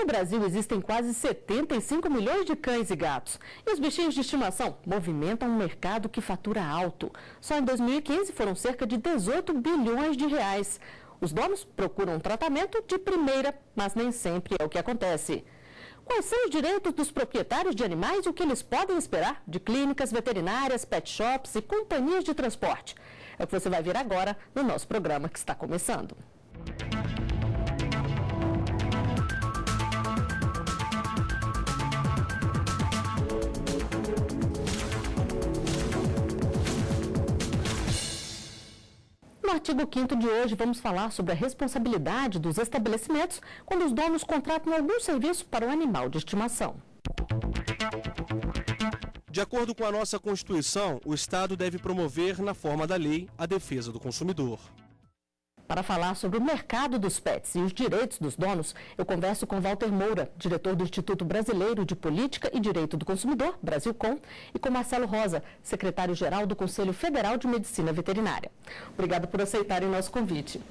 No Brasil existem quase 75 milhões de cães e gatos. E os bichinhos de estimação movimentam um mercado que fatura alto. Só em 2015 foram cerca de 18 bilhões de reais. Os donos procuram um tratamento de primeira, mas nem sempre é o que acontece. Quais são os direitos dos proprietários de animais e o que eles podem esperar de clínicas veterinárias, pet shops e companhias de transporte? É o que você vai ver agora no nosso programa que está começando. No artigo 5º de hoje, vamos falar sobre a responsabilidade dos estabelecimentos quando os donos contratam algum serviço para o animal de estimação. De acordo com a nossa Constituição, o Estado deve promover, na forma da lei, a defesa do consumidor. Para falar sobre o mercado dos pets e os direitos dos donos, eu converso com Walter Moura, diretor do Instituto Brasileiro de Política e Direito do Consumidor, Brasilcom, e com Marcelo Rosa, secretário-geral do Conselho Federal de Medicina Veterinária. Obrigada por aceitarem o nosso convite.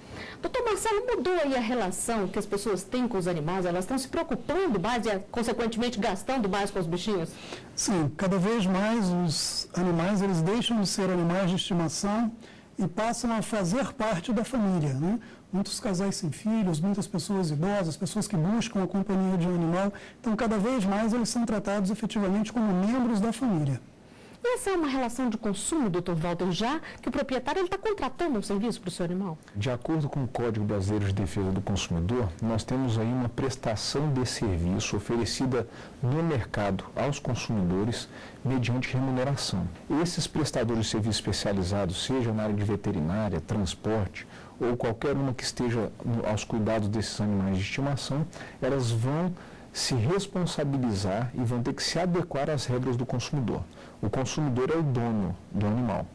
Doutor Marcelo, mudou aí a relação que as pessoas têm com os animais? Elas estão se preocupando mais e, consequentemente, gastando mais com os bichinhos? Sim, cada vez mais os animais eles deixam de ser animais de estimação e passam a fazer parte da família, né? Muitos casais sem filhos, muitas pessoas idosas, pessoas que buscam a companhia de um animal. Então, cada vez mais eles são tratados efetivamente como membros da família. E essa é uma relação de consumo, doutor Walter, já que o proprietário está contratando um serviço para o seu animal? De acordo com o Código Brasileiro de Defesa do Consumidor, nós temos aí uma prestação de serviço oferecida no mercado aos consumidores mediante remuneração. Esses prestadores de serviço especializados, seja na área de veterinária, transporte ou qualquer uma que esteja aos cuidados desses animais de estimação, elas vão se responsabilizar e vão ter que se adequar às regras do consumidor. O consumidor é o dono do animal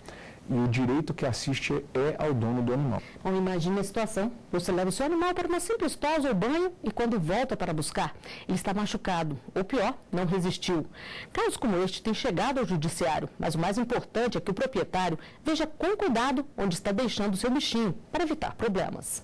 e o direito que assiste é ao dono do animal. Bom, imagine a situação. Você leva o seu animal para uma simples tosa ou banho e quando volta para buscar, ele está machucado ou pior, não resistiu. Casos como este têm chegado ao judiciário, mas o mais importante é que o proprietário veja com cuidado onde está deixando o seu bichinho para evitar problemas.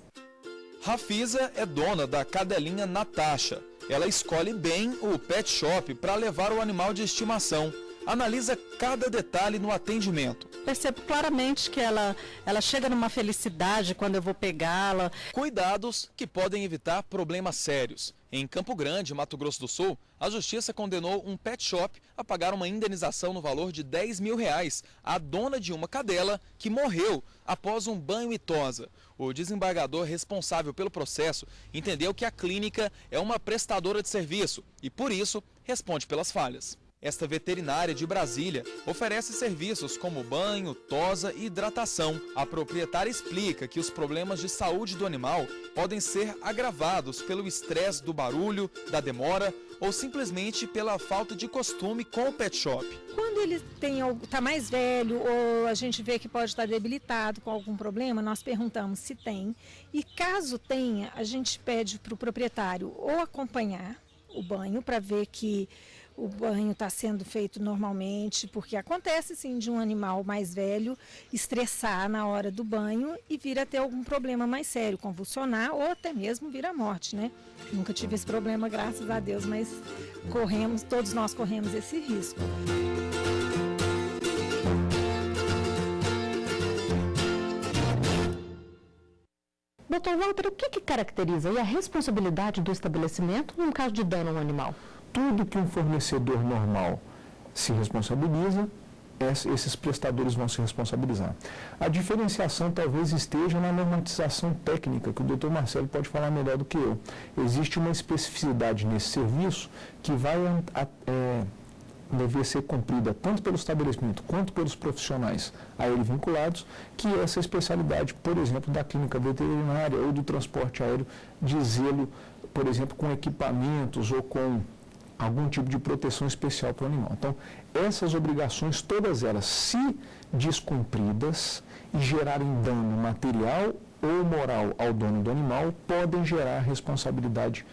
Rafisa é dona da cadelinha Natasha. Ela escolhe bem o pet shop para levar o animal de estimação. Analisa cada detalhe no atendimento. Percebo claramente que ela chega numa felicidade quando eu vou pegá-la. Cuidados que podem evitar problemas sérios. Em Campo Grande, Mato Grosso do Sul, a justiça condenou um pet shop a pagar uma indenização no valor de R$10 mil à dona de uma cadela que morreu após um banho e tosa. O desembargador responsável pelo processo entendeu que a clínica é uma prestadora de serviço e, por isso, responde pelas falhas. Esta veterinária de Brasília oferece serviços como banho, tosa e hidratação. A proprietária explica que os problemas de saúde do animal podem ser agravados pelo estresse do barulho, da demora ou simplesmente pela falta de costume com o pet shop. Quando ele está mais velho ou a gente vê que pode estar debilitado com algum problema, nós perguntamos se tem. E caso tenha, a gente pede para o proprietário ou acompanhar o banho para ver que o banho está sendo feito normalmente, porque acontece sim de um animal mais velho estressar na hora do banho e vir a ter algum problema mais sério, convulsionar ou até mesmo vir à morte, né? Nunca tive esse problema, graças a Deus, mas todos nós corremos esse risco. Doutor Walter, o que caracteriza a responsabilidade do estabelecimento num caso de dano ao animal? Tudo que um fornecedor normal se responsabiliza, esses prestadores vão se responsabilizar. A diferenciação talvez esteja na normatização técnica, que o doutor Marcelo pode falar melhor do que eu. Existe uma especificidade nesse serviço que vai dever ser cumprida tanto pelo estabelecimento quanto pelos profissionais a ele vinculados, que é essa especialidade, por exemplo, da clínica veterinária ou do transporte aéreo, de zelo, por exemplo, com equipamentos ou com algum tipo de proteção especial para o animal. Então, essas obrigações, todas elas, se descumpridas e gerarem dano material ou moral ao dono do animal, podem gerar responsabilidade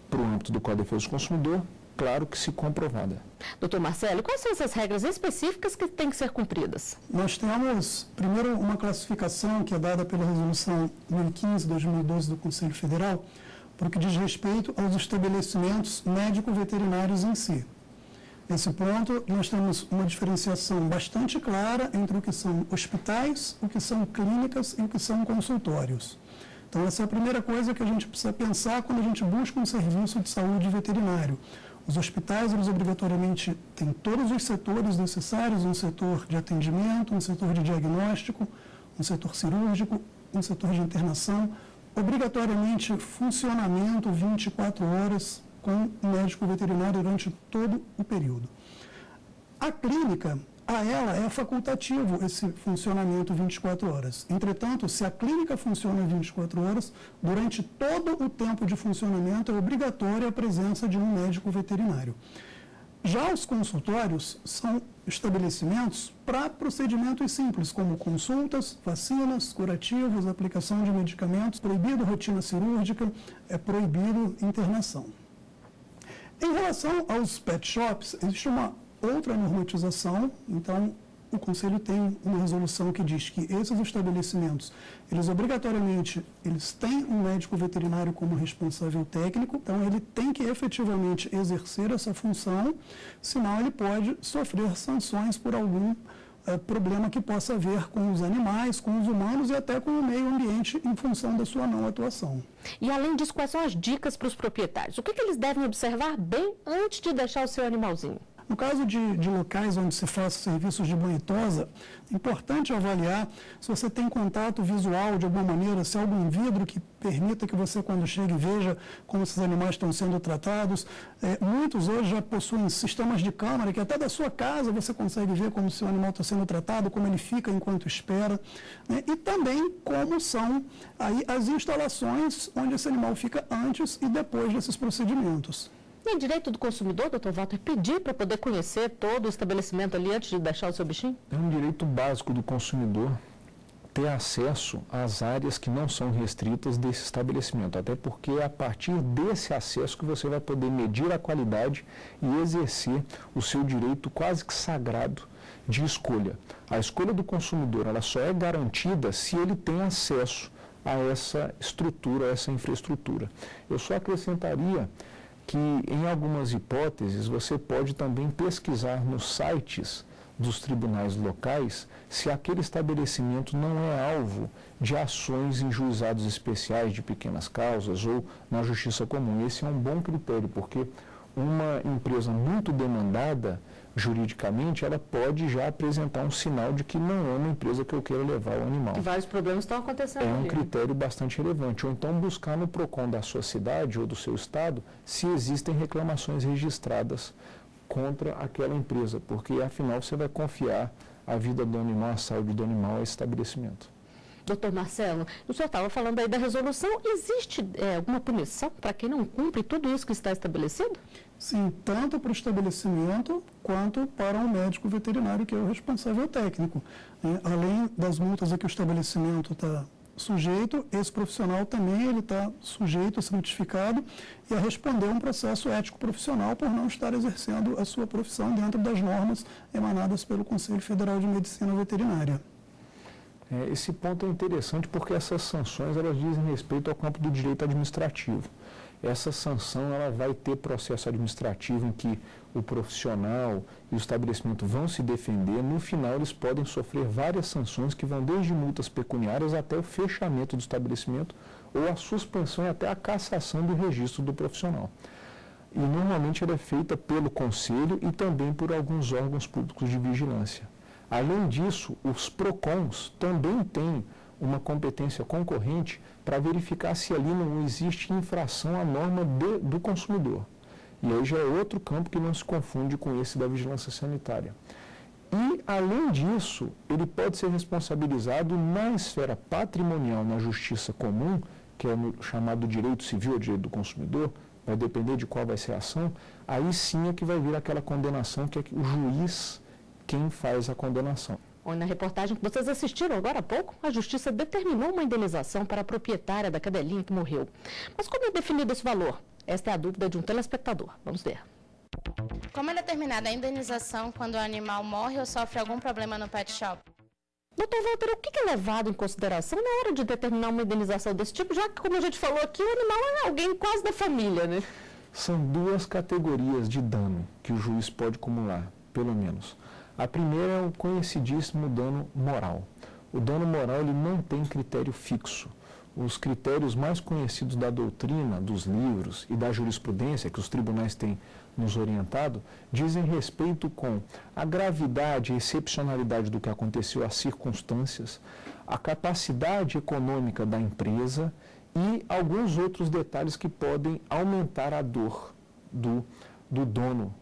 para o âmbito do Código de Defesa do Consumidor, claro que se comprovada. Doutor Marcelo, quais são essas regras específicas que têm que ser cumpridas? Nós temos, primeiro, uma classificação que é dada pela Resolução 2015-2012 do Conselho Federal, para o que diz respeito aos estabelecimentos médico-veterinários em si. Nesse ponto, nós temos uma diferenciação bastante clara entre o que são hospitais, o que são clínicas e o que são consultórios. Então, essa é a primeira coisa que a gente precisa pensar quando a gente busca um serviço de saúde veterinário. Os hospitais, eles obrigatoriamente têm todos os setores necessários, um setor de atendimento, um setor de diagnóstico, um setor cirúrgico, um setor de internação, obrigatoriamente funcionamento 24 horas com o médico veterinário durante todo o período. A clínica, a ela é facultativo esse funcionamento 24 horas. Entretanto, se a clínica funciona 24 horas, durante todo o tempo de funcionamento é obrigatória a presença de um médico veterinário. Já os consultórios são estabelecimentos para procedimentos simples, como consultas, vacinas, curativos, aplicação de medicamentos, proibido rotina cirúrgica, é proibido internação. Em relação aos pet shops, existe uma outra normatização, então o Conselho tem uma resolução que diz que esses estabelecimentos, eles obrigatoriamente, eles têm um médico veterinário como responsável técnico, então ele tem que efetivamente exercer essa função, senão ele pode sofrer sanções por algum problema que possa haver com os animais, com os humanos e até com o meio ambiente em função da sua não atuação. E além disso, quais são as dicas para os proprietários? O que eles devem observar bem antes de deixar o seu animalzinho? No caso de locais onde se faça serviços de banho e tosa, é importante avaliar se você tem contato visual de alguma maneira, se há algum vidro que permita que você, quando chegue, veja como esses animais estão sendo tratados. Muitos hoje já possuem sistemas de câmera que até da sua casa você consegue ver como o seu animal está sendo tratado, como ele fica enquanto espera, né? E também como são aí as instalações onde esse animal fica antes e depois desses procedimentos. É direito do consumidor, doutor Walter, pedir para poder conhecer todo o estabelecimento ali antes de deixar o seu bichinho? É um direito básico do consumidor ter acesso às áreas que não são restritas desse estabelecimento, até porque é a partir desse acesso que você vai poder medir a qualidade e exercer o seu direito quase que sagrado de escolha. A escolha do consumidor, ela só é garantida se ele tem acesso a essa estrutura, a essa infraestrutura. Eu só acrescentaria que, em algumas hipóteses, você pode também pesquisar nos sites dos tribunais locais se aquele estabelecimento não é alvo de ações em juizados especiais de pequenas causas ou na justiça comum. Esse é um bom critério, porque uma empresa muito demandada juridicamente, ela pode já apresentar um sinal de que não é uma empresa que eu queira levar o animal. Que vários problemas estão acontecendo. É um critério bastante relevante. Ou então buscar no PROCON da sua cidade ou do seu estado se existem reclamações registradas contra aquela empresa, porque afinal você vai confiar a vida do animal, a saúde do animal a esse estabelecimento. Doutor Marcelo, o senhor estava falando aí da resolução, existe alguma punição para quem não cumpre tudo isso que está estabelecido? Sim, tanto para o estabelecimento quanto para o médico veterinário, que é o responsável técnico. Além das multas a que o estabelecimento está sujeito, esse profissional também ele está sujeito a ser notificado e a responder um processo ético profissional por não estar exercendo a sua profissão dentro das normas emanadas pelo Conselho Federal de Medicina Veterinária. Esse ponto é interessante porque essas sanções elas dizem respeito ao campo do direito administrativo. Essa sanção ela vai ter processo administrativo em que o profissional e o estabelecimento vão se defender. No final, eles podem sofrer várias sanções que vão desde multas pecuniárias até o fechamento do estabelecimento ou a suspensão e até a cassação do registro do profissional. E normalmente ela é feita pelo Conselho e também por alguns órgãos públicos de vigilância. Além disso, os PROCONs também têm uma competência concorrente para verificar se ali não existe infração à norma do consumidor. E aí já é outro campo que não se confunde com esse da vigilância sanitária. E, além disso, ele pode ser responsabilizado na esfera patrimonial, na justiça comum, que é no chamado direito civil, ou direito do consumidor, vai depender de qual vai ser a ação, aí sim é que vai vir aquela condenação que é o juiz quem faz a condenação. Na reportagem que vocês assistiram agora há pouco, a Justiça determinou uma indenização para a proprietária da cadelinha que morreu. Mas como é definido esse valor? Esta é a dúvida de um telespectador. Vamos ver. Como é determinada a indenização quando o animal morre ou sofre algum problema no pet shop? Doutor Walter, o que é levado em consideração na hora de determinar uma indenização desse tipo, já que, como a gente falou aqui, o animal é alguém quase da família, né? São duas categorias de dano que o juiz pode acumular, pelo menos. A primeira é o conhecidíssimo dano moral. O dano moral ele não tem critério fixo. Os critérios mais conhecidos da doutrina, dos livros e da jurisprudência que os tribunais têm nos orientado, dizem respeito com a gravidade e excepcionalidade do que aconteceu, as circunstâncias, a capacidade econômica da empresa e alguns outros detalhes que podem aumentar a dor do dono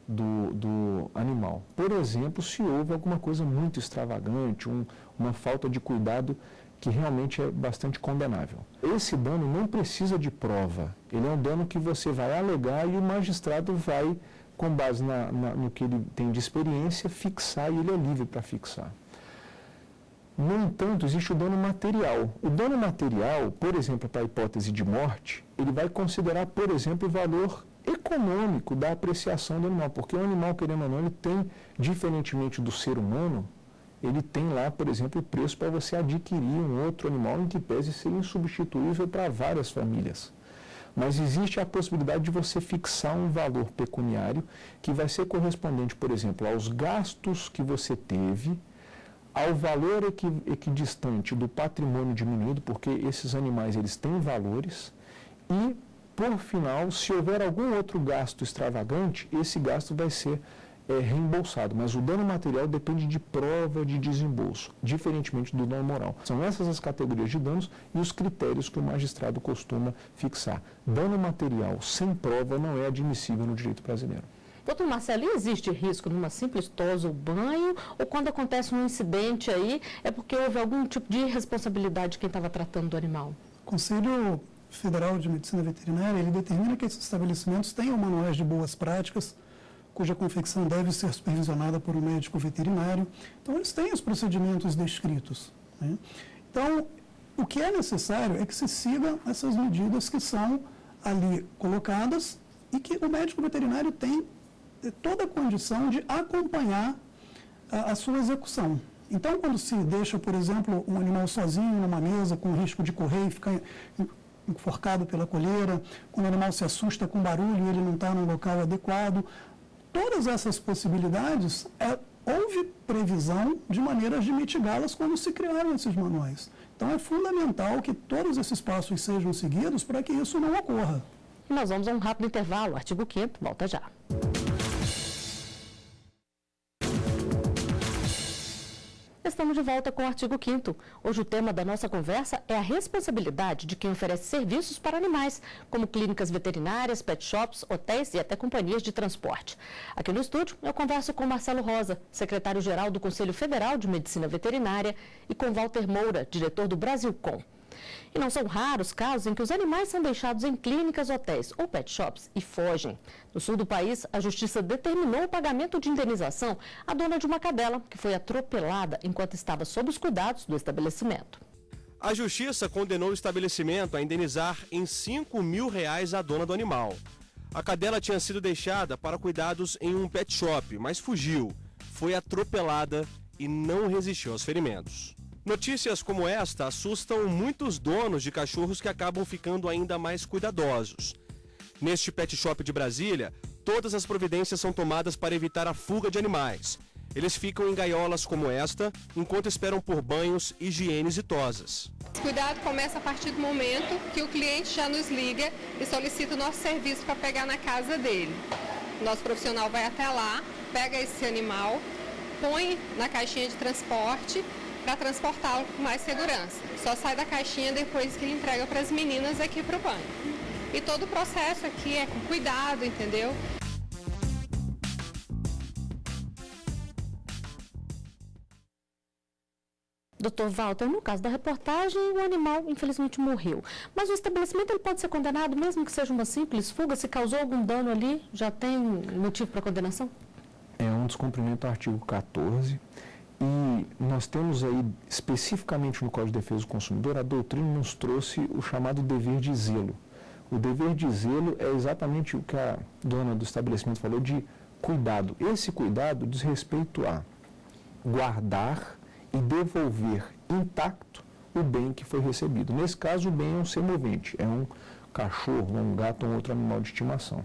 do animal. Por exemplo, se houve alguma coisa muito extravagante, uma falta de cuidado que realmente é bastante condenável. Esse dano não precisa de prova, ele é um dano que você vai alegar e o magistrado vai, com base no que ele tem de experiência, fixar e ele é livre para fixar. No entanto, existe o dano material. O dano material, por exemplo, para a hipótese de morte, ele vai considerar, por exemplo, o valor econômico da apreciação do animal, porque o animal, querendo ou não, ele tem, diferentemente do ser humano, ele tem lá, por exemplo, o preço para você adquirir um outro animal em que pese ser insubstituível para várias famílias. Mas existe a possibilidade de você fixar um valor pecuniário que vai ser correspondente, por exemplo, aos gastos que você teve, ao valor equidistante do patrimônio diminuído, porque esses animais eles têm valores, e, por final, se houver algum outro gasto extravagante, esse gasto vai ser reembolsado, mas o dano material depende de prova de desembolso, diferentemente do dano moral. São essas as categorias de danos e os critérios que o magistrado costuma fixar. Dano material sem prova não é admissível no direito brasileiro. Doutor Marcelo, existe risco numa simples tosa ou banho, ou quando acontece um incidente aí, é porque houve algum tipo de irresponsabilidade de quem estava tratando do animal? O Conselho Federal de Medicina Veterinária, ele determina que esses estabelecimentos tenham manuais de boas práticas, cuja confecção deve ser supervisionada por um médico veterinário. Então, eles têm os procedimentos descritos, né? Então, o que é necessário é que se siga essas medidas que são ali colocadas e que o médico veterinário tem toda a condição de acompanhar a sua execução. Então, quando se deixa, por exemplo, um animal sozinho numa mesa com risco de correr e ficar enforcado pela coleira, quando o animal se assusta com barulho e ele não está no local adequado, todas essas possibilidades, houve previsão de maneiras de mitigá-las quando se criaram esses manuais. Então, é fundamental que todos esses passos sejam seguidos para que isso não ocorra. E nós vamos a um rápido intervalo. Artigo 5º, volta já. Estamos de volta com o artigo 5º. Hoje o tema da nossa conversa é a responsabilidade de quem oferece serviços para animais, como clínicas veterinárias, pet shops, hotéis e até companhias de transporte. Aqui no estúdio eu converso com Marcelo Rosa, secretário-geral do Conselho Federal de Medicina Veterinária, e com Walter Moura, diretor do Brasilcom. E não são raros casos em que os animais são deixados em clínicas, hotéis ou pet shops e fogem. No sul do país, a Justiça determinou o pagamento de indenização à dona de uma cadela que foi atropelada enquanto estava sob os cuidados do estabelecimento. A Justiça condenou o estabelecimento a indenizar em R$5 mil a dona do animal. A cadela tinha sido deixada para cuidados em um pet shop, mas fugiu, foi atropelada e não resistiu aos ferimentos. Notícias como esta assustam muitos donos de cachorros que acabam ficando ainda mais cuidadosos. Neste pet shop de Brasília, todas as providências são tomadas para evitar a fuga de animais. Eles ficam em gaiolas como esta, enquanto esperam por banhos, higienes e tosas. O cuidado começa a partir do momento que o cliente já nos liga e solicita o nosso serviço para pegar na casa dele. O nosso profissional vai até lá, pega esse animal, põe na caixinha de transporte para transportá-lo com mais segurança. Só sai da caixinha depois que ele entrega para as meninas aqui para o banho. E todo o processo aqui é com cuidado, entendeu? Doutor Walter, no caso da reportagem, o animal infelizmente morreu. Mas o estabelecimento ele pode ser condenado, mesmo que seja uma simples fuga? Se causou algum dano ali, já tem motivo para condenação? É um descumprimento do artigo 14. E nós temos aí, especificamente no Código de Defesa do Consumidor, a doutrina nos trouxe o chamado dever de zelo. O dever de zelo é exatamente o que a dona do estabelecimento falou de cuidado. Esse cuidado diz respeito a guardar e devolver intacto o bem que foi recebido. Nesse caso, o bem é um ser movente, é um cachorro, um gato ou um outro animal de estimação.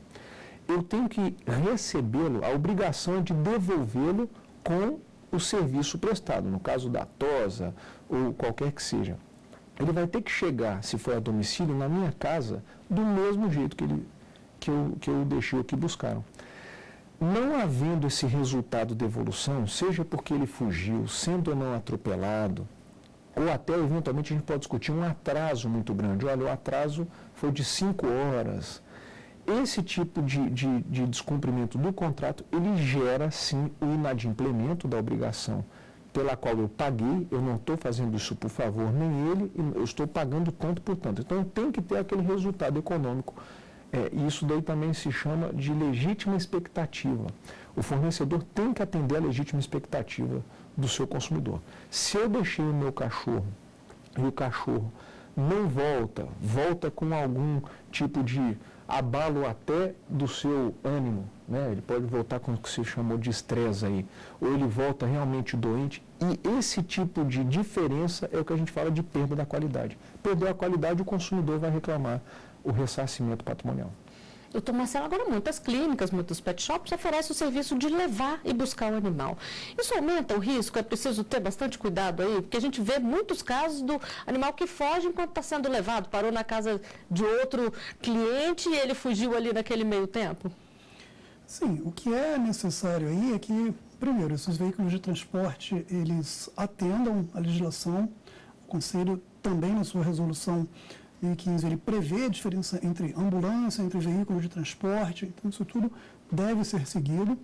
Eu tenho que recebê-lo, a obrigação é de devolvê-lo com o serviço prestado, no caso da tosa ou qualquer que seja. Ele vai ter que chegar, se for a domicílio, na minha casa, do mesmo jeito que eu deixei aqui buscaram. Não havendo esse resultado de evolução, seja porque ele fugiu, sendo ou não atropelado, ou até, eventualmente, a gente pode discutir um atraso muito grande. Olha, o atraso foi de 5 horas. Esse tipo de descumprimento do contrato, ele gera, sim, o inadimplemento da obrigação pela qual eu paguei. Eu não estou fazendo isso por favor, nem ele, eu estou pagando tanto por tanto. Então, tem que ter aquele resultado econômico. E isso daí também se chama de legítima expectativa. O fornecedor tem que atender a legítima expectativa do seu consumidor. Se eu deixei o meu cachorro e o cachorro não volta com algum tipo de abalo até do seu ânimo, né? Ele pode voltar com o que se chamou de estresse aí, ou ele volta realmente doente, e esse tipo de diferença é o que a gente fala de perda da qualidade. Perdeu a qualidade, o consumidor vai reclamar o ressarcimento patrimonial. Doutor Marcelo, agora muitas clínicas, muitos pet shops oferecem o serviço de levar e buscar o animal. Isso aumenta o risco? É preciso ter bastante cuidado aí? Porque a gente vê muitos casos do animal que foge enquanto está sendo levado, parou na casa de outro cliente e ele fugiu ali naquele meio tempo. Sim, o que é necessário aí é que, primeiro, esses veículos de transporte, eles atendam a legislação. O Conselho também, na sua resolução 2015, ele prevê a diferença entre ambulância, entre veículos de transporte, então isso tudo deve ser seguido.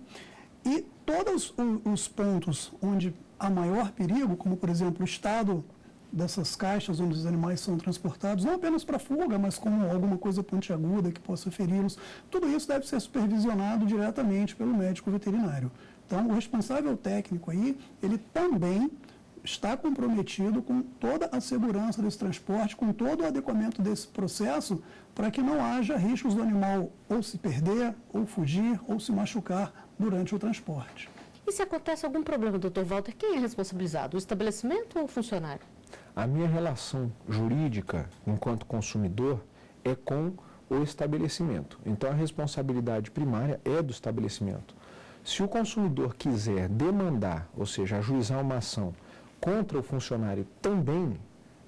E todos os pontos onde há maior perigo, como por exemplo o estado dessas caixas onde os animais são transportados, não apenas para fuga, mas como alguma coisa pontiaguda que possa feri-los, tudo isso deve ser supervisionado diretamente pelo médico veterinário. Então, o responsável técnico aí, ele também está comprometido com toda a segurança desse transporte, com todo o adequamento desse processo, para que não haja riscos do animal ou se perder, ou fugir, ou se machucar durante o transporte. E se acontece algum problema, doutor Walter, quem é responsabilizado? O estabelecimento ou o funcionário? A minha relação jurídica, enquanto consumidor, é com o estabelecimento. Então, a responsabilidade primária é do estabelecimento. Se o consumidor quiser demandar, ou seja, ajuizar uma ação contra o funcionário, também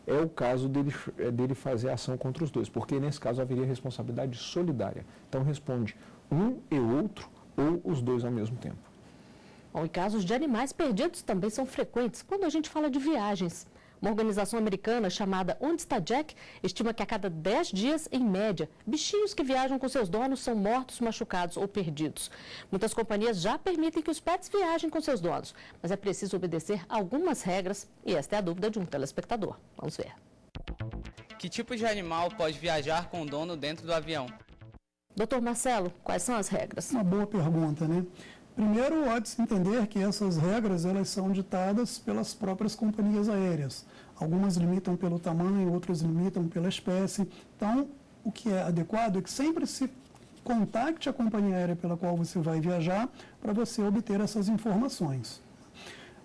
é o caso dele fazer ação contra os dois, porque nesse caso haveria responsabilidade solidária. Então responde um e outro, ou os dois ao mesmo tempo. Bom, e casos de animais perdidos também são frequentes quando a gente fala de viagens. Uma organização americana chamada Onde Está Jack estima que a cada 10 dias, em média, bichinhos que viajam com seus donos são mortos, machucados ou perdidos. Muitas companhias já permitem que os pets viajem com seus donos, mas é preciso obedecer algumas regras e esta é a dúvida de um telespectador. Vamos ver. Que tipo de animal pode viajar com o dono dentro do avião? Doutor Marcelo, quais são as regras? Uma boa pergunta, né? Primeiro, há de se entender que essas regras elas são ditadas pelas próprias companhias aéreas. Algumas limitam pelo tamanho, outras limitam pela espécie. Então, o que é adequado é que sempre se contacte a companhia aérea pela qual você vai viajar para você obter essas informações.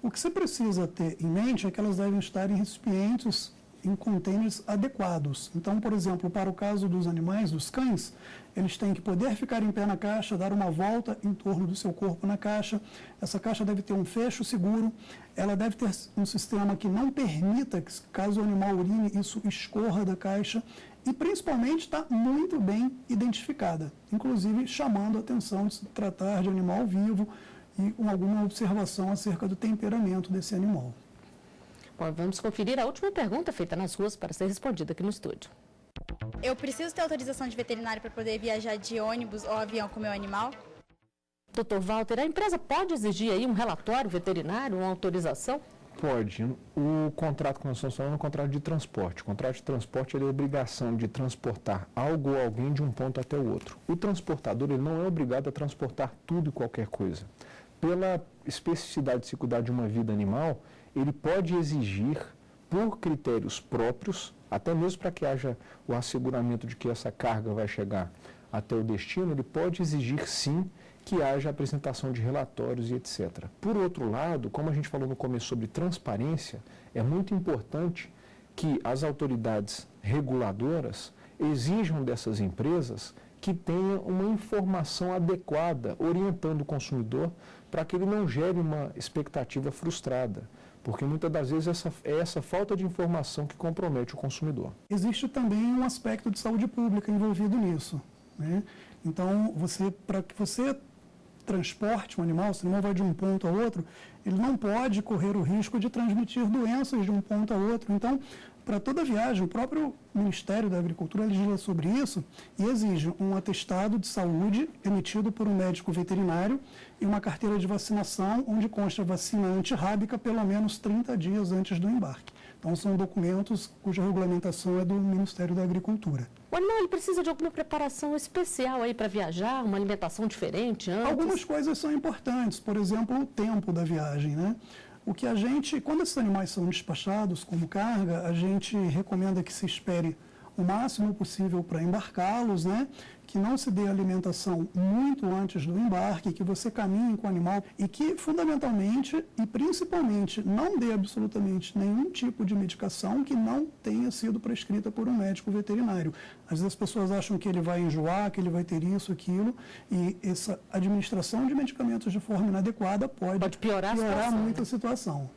O que você precisa ter em mente é que elas devem estar em recipientes, em contêineres adequados. Então, por exemplo, para o caso dos animais, dos cães, eles têm que poder ficar em pé na caixa, dar uma volta em torno do seu corpo na caixa. Essa caixa deve ter um fecho seguro, ela deve ter um sistema que não permita que, caso o animal urine, isso escorra da caixa e, principalmente, está muito bem identificada, inclusive chamando a atenção de se tratar de animal vivo e com alguma observação acerca do temperamento desse animal. Bom, vamos conferir a última pergunta feita nas ruas para ser respondida aqui no estúdio. Eu preciso ter autorização de veterinário para poder viajar de ônibus ou avião com o meu animal? Doutor Walter, a empresa pode exigir aí um relatório veterinário, uma autorização? Pode. O contrato que nós estamos falando é um contrato de transporte. O contrato de transporte ele é a obrigação de transportar algo ou alguém de um ponto até o outro. O transportador ele não é obrigado a transportar tudo e qualquer coisa. Pela especificidade de se cuidar de uma vida animal, ele pode exigir, por critérios próprios, até mesmo para que haja o asseguramento de que essa carga vai chegar até o destino, ele pode exigir, sim, que haja apresentação de relatórios e etc. Por outro lado, como a gente falou no começo sobre transparência, é muito importante que as autoridades reguladoras exijam dessas empresas que tenha uma informação adequada, orientando o consumidor para que ele não gere uma expectativa frustrada, porque muitas das vezes é essa falta de informação que compromete o consumidor. Existe também um aspecto de saúde pública envolvido nisso, né? Então, para que você transporte um animal, se o animal vai de um ponto a outro, ele não pode correr o risco de transmitir doenças de um ponto a outro. Então, para toda viagem, o próprio Ministério da Agricultura legisla sobre isso e exige um atestado de saúde emitido por um médico veterinário e uma carteira de vacinação onde consta vacina antirrábica pelo menos 30 dias antes do embarque. Então, são documentos cuja regulamentação é do Ministério da Agricultura. O animal ele precisa de alguma preparação especial aí para viajar, uma alimentação diferente antes? Algumas coisas são importantes, por exemplo, o tempo da viagem, né? O que quando esses animais são despachados como carga, a gente recomenda que se espere o máximo possível para embarcá-los, né? Que não se dê alimentação muito antes do embarque, que você caminhe com o animal e que, fundamentalmente e principalmente, não dê absolutamente nenhum tipo de medicação que não tenha sido prescrita por um médico veterinário. Às vezes as pessoas acham que ele vai enjoar, que ele vai ter isso, aquilo, e essa administração de medicamentos de forma inadequada pode piorar muito a situação.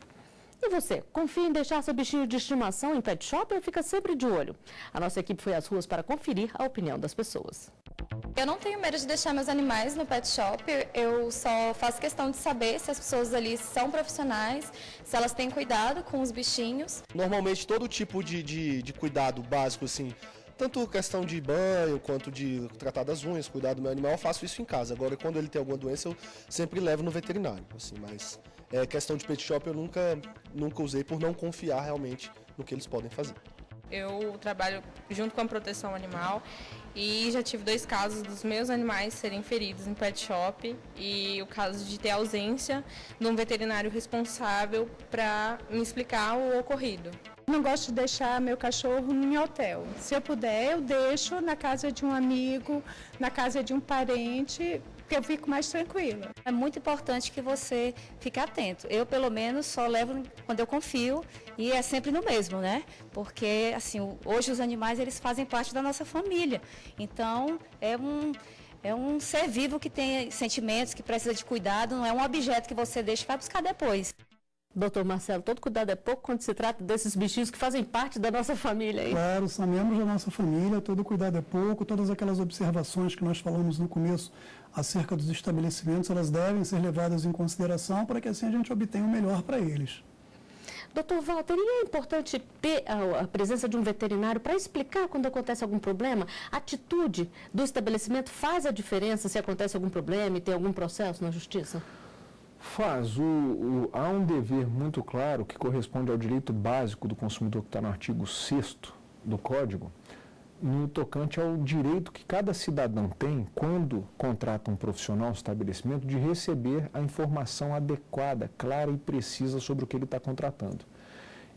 E você, confia em deixar seu bichinho de estimação em pet shop ou fica sempre de olho? A nossa equipe foi às ruas para conferir a opinião das pessoas. Eu não tenho medo de deixar meus animais no pet shop, eu só faço questão de saber se as pessoas ali são profissionais, se elas têm cuidado com os bichinhos. Normalmente todo tipo de cuidado básico, assim, tanto questão de banho, quanto de tratar das unhas, cuidar do meu animal, eu faço isso em casa. Agora, quando ele tem alguma doença, eu sempre levo no veterinário, assim, mas questão de pet shop eu nunca usei por não confiar realmente no que eles podem fazer. Eu trabalho junto com a proteção animal e já tive 2 casos dos meus animais serem feridos em pet shop e o caso de ter ausência de um veterinário responsável para me explicar o ocorrido. Não gosto de deixar meu cachorro em hotel. Se eu puder, eu deixo na casa de um amigo, na casa de um parente, porque eu fico mais tranquila. É muito importante que você fique atento. Eu, pelo menos, só levo quando eu confio e é sempre no mesmo, né? Porque, assim, hoje os animais, eles fazem parte da nossa família. Então, é um ser vivo que tem sentimentos, que precisa de cuidado, não é um objeto que você deixa e vai buscar depois. Doutor Marcelo, todo cuidado é pouco quando se trata desses bichinhos que fazem parte da nossa família, hein? Claro, são membros da nossa família, todo cuidado é pouco, todas aquelas observações que nós falamos no começo acerca dos estabelecimentos, elas devem ser levadas em consideração para que assim a gente obtenha o melhor para eles. Doutor Walter, e é importante ter a presença de um veterinário para explicar quando acontece algum problema? A atitude do estabelecimento faz a diferença se acontece algum problema e tem algum processo na justiça? Faz. Há um dever muito claro que corresponde ao direito básico do consumidor que está no artigo 6º do Código, no tocante ao direito que cada cidadão tem, quando contrata um profissional, um estabelecimento, de receber a informação adequada, clara e precisa sobre o que ele está contratando.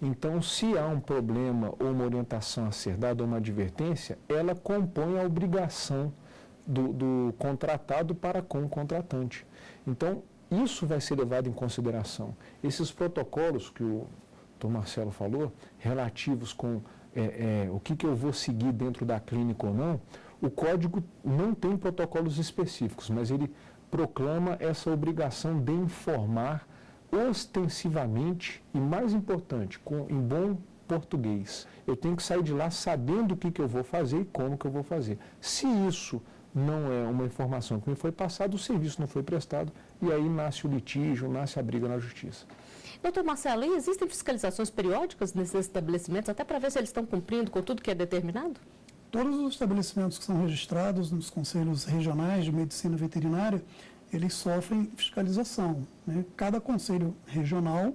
Então, se há um problema ou uma orientação a ser dada ou uma advertência, ela compõe a obrigação do contratado para com o contratante. Então, isso vai ser levado em consideração. Esses protocolos que o Dr. Marcelo falou, relativos com o que eu vou seguir dentro da clínica ou não, o código não tem protocolos específicos, mas ele proclama essa obrigação de informar ostensivamente e, mais importante, em bom português. Eu tenho que sair de lá sabendo o que eu vou fazer e como que eu vou fazer. Se isso não é uma informação que me foi passada, o serviço não foi prestado e aí nasce o litígio, nasce a briga na justiça. Doutor Marcelo, e existem fiscalizações periódicas nesses estabelecimentos, até para ver se eles estão cumprindo com tudo que é determinado? Todos os estabelecimentos que são registrados nos conselhos regionais de medicina veterinária, eles sofrem fiscalização, né? Cada conselho regional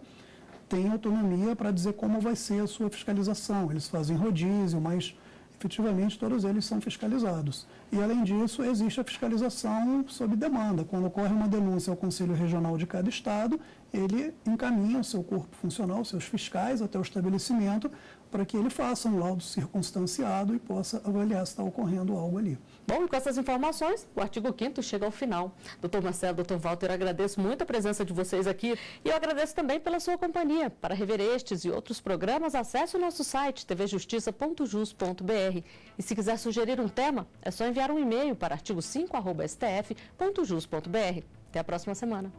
tem autonomia para dizer como vai ser a sua fiscalização. Eles fazem rodízio, mas efetivamente todos eles são fiscalizados. E, além disso, existe a fiscalização sob demanda. Quando ocorre uma denúncia ao Conselho Regional de cada estado, ele encaminha o seu corpo funcional, seus fiscais, até o estabelecimento, para que ele faça um laudo circunstanciado e possa avaliar se está ocorrendo algo ali. Bom, e com essas informações, o artigo 5º chega ao final. Doutor Marcelo, doutor Walter, eu agradeço muito a presença de vocês aqui e eu agradeço também pela sua companhia. Para rever estes e outros programas, acesse o nosso site tvjustiça.jus.br. E se quiser sugerir um tema, é só enviar um e-mail para artigo5@stf.jus.br. Até a próxima semana.